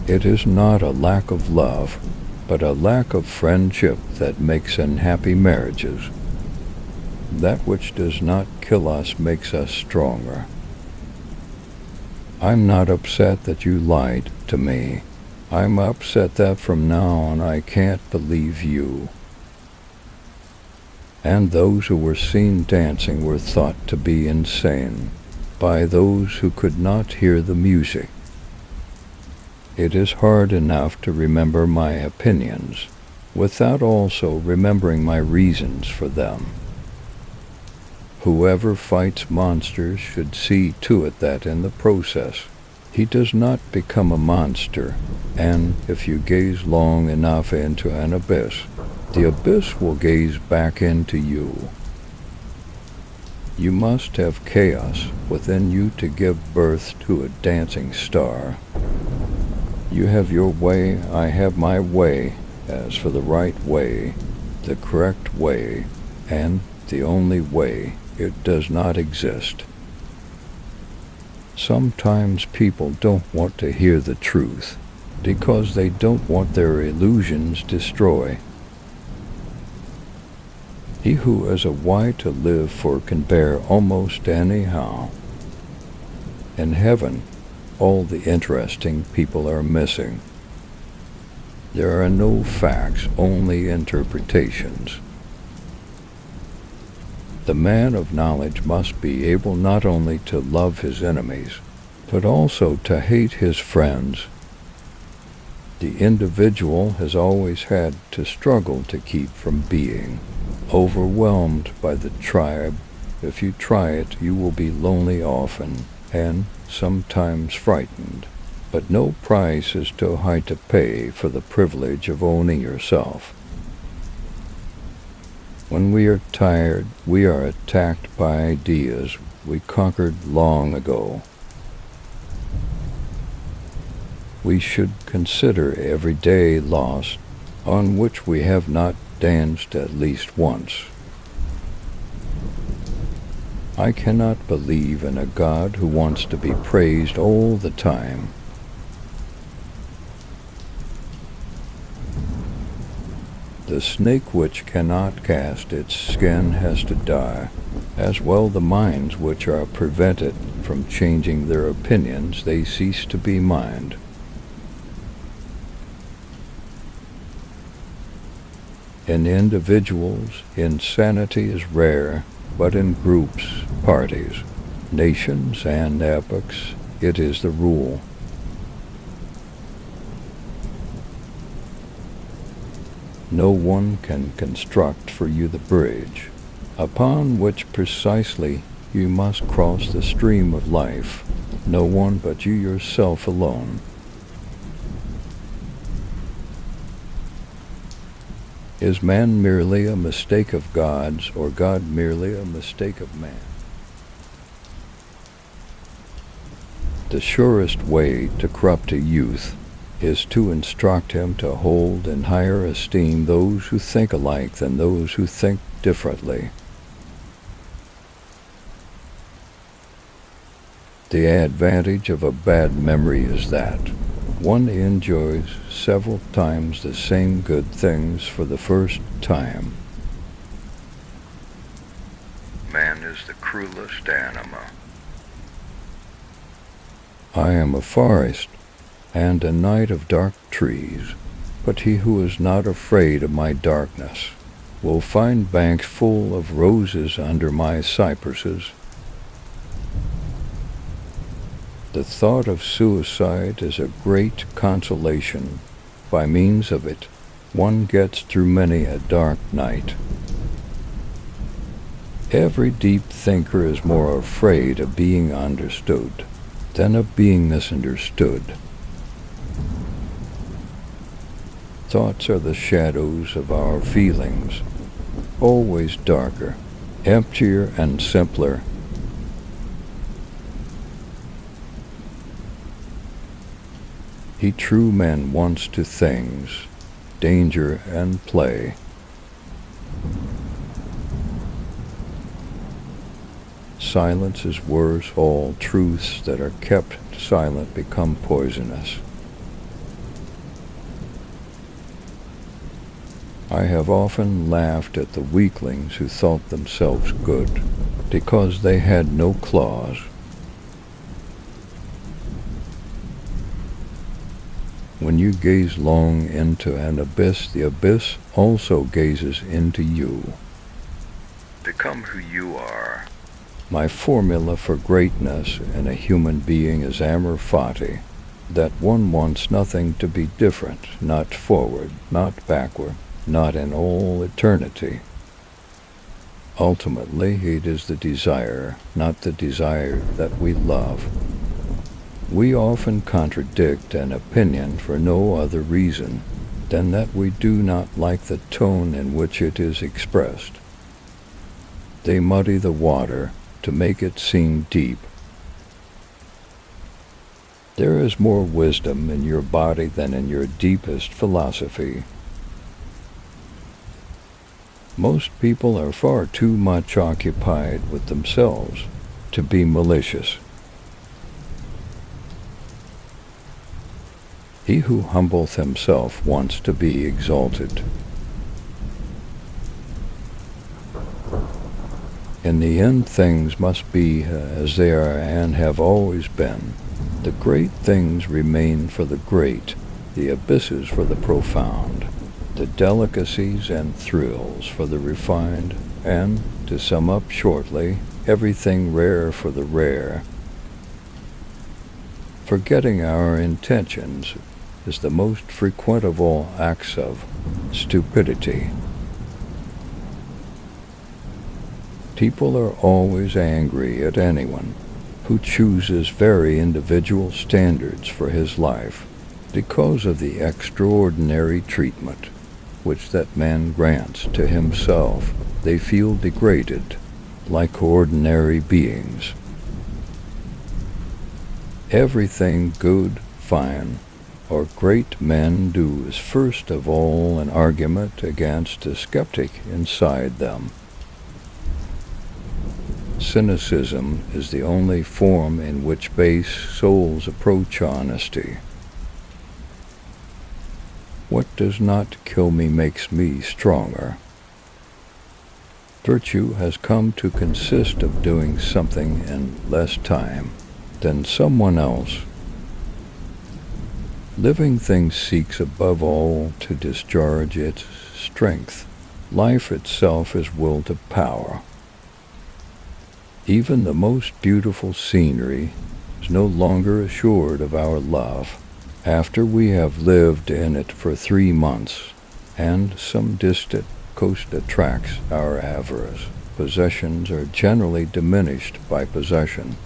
It is not a lack of love, but a lack of friendship that makes unhappy marriages. That which does not kill us makes us stronger. I'm not upset that you lied to me. I'm upset that from now on I can't believe you. And those who were seen dancing were thought to be insane by those who could not hear the music. It is hard enough to remember my opinions without also remembering my reasons for them. Whoever fights monsters should see to it that in the process he does not become a monster, and if you gaze long enough into an abyss, the abyss will gaze back into you. You must have chaos within you to give birth to a dancing star. You have your way, I have my way. As for the right way, the correct way, and the only way, it does not exist. Sometimes people don't want to hear the truth because they don't want their illusions destroyed. He who has a why to live for can bear almost anyhow. In heaven, all the interesting people are missing. There are no facts, only interpretations. The man of knowledge must be able not only to love his enemies, but also to hate his friends. The individual has always had to struggle to keep from being overwhelmed by the tribe. If you try it, you will be lonely often, and sometimes frightened. But no price is too high to pay for the privilege of owning yourself. When we are tired, we are attacked by ideas we conquered long ago. We should consider every day lost on which we have not danced at least once. I cannot believe in a God who wants to be praised all the time. The snake which cannot cast its skin has to die. As well the minds which are prevented from changing their opinions, they cease to be mind. In individuals, insanity is rare, but in groups, parties, nations, and epochs, it is the rule. No one can construct for you the bridge, upon which precisely you must cross the stream of life, no one but you yourself alone. Is man merely a mistake of God's, or God merely a mistake of man? The surest way to corrupt a youth is to instruct him to hold in higher esteem those who think alike than those who think differently. The advantage of a bad memory is that one enjoys several times the same good things for the first time. Man is the cruelest animal. I am a forest and a night of dark trees, but he who is not afraid of my darkness will find banks full of roses under my cypresses. The thought of suicide is a great consolation. By means of it, one gets through many a dark night. Every deep thinker is more afraid of being understood than of being misunderstood. Thoughts are the shadows of our feelings, always darker, emptier, and simpler. He true man wants to things, danger and play. Silence is worse. All truths that are kept silent become poisonous. I have often laughed at the weaklings who thought themselves good, because they had no claws. When you gaze long into an abyss, the abyss also gazes into you. Become who you are. My formula for greatness in a human being is amor fati, that one wants nothing to be different, not forward, not backward, not in all eternity. Ultimately, it is the desire, not the desire that we love. We often contradict an opinion for no other reason than that we do not like the tone in which it is expressed. They muddy the water to make it seem deep. There is more wisdom in your body than in your deepest philosophy. Most people are far too much occupied with themselves to be malicious. He who humbleth himself wants to be exalted. In the end, things must be as they are and have always been. The great things remain for the great, the abysses for the profound, the delicacies and thrills for the refined, and, to sum up shortly, everything rare for the rare. Forgetting our intentions is the most frequent of all acts of stupidity. People are always angry at anyone who chooses very individual standards for his life because of the extraordinary treatment which that man grants to himself. They feel degraded, like ordinary beings. Everything good, fine, or great men do is first of all an argument against a skeptic inside them. Cynicism is the only form in which base souls approach honesty. What does not kill me makes me stronger. Virtue has come to consist of doing something in less time than someone else. Living things seeks above all to discharge its strength. Life itself is will to power. Even the most beautiful scenery is no longer assured of our love after we have lived in it for 3 months, and some distant coast attracts our avarice. Possessions are generally diminished by possession.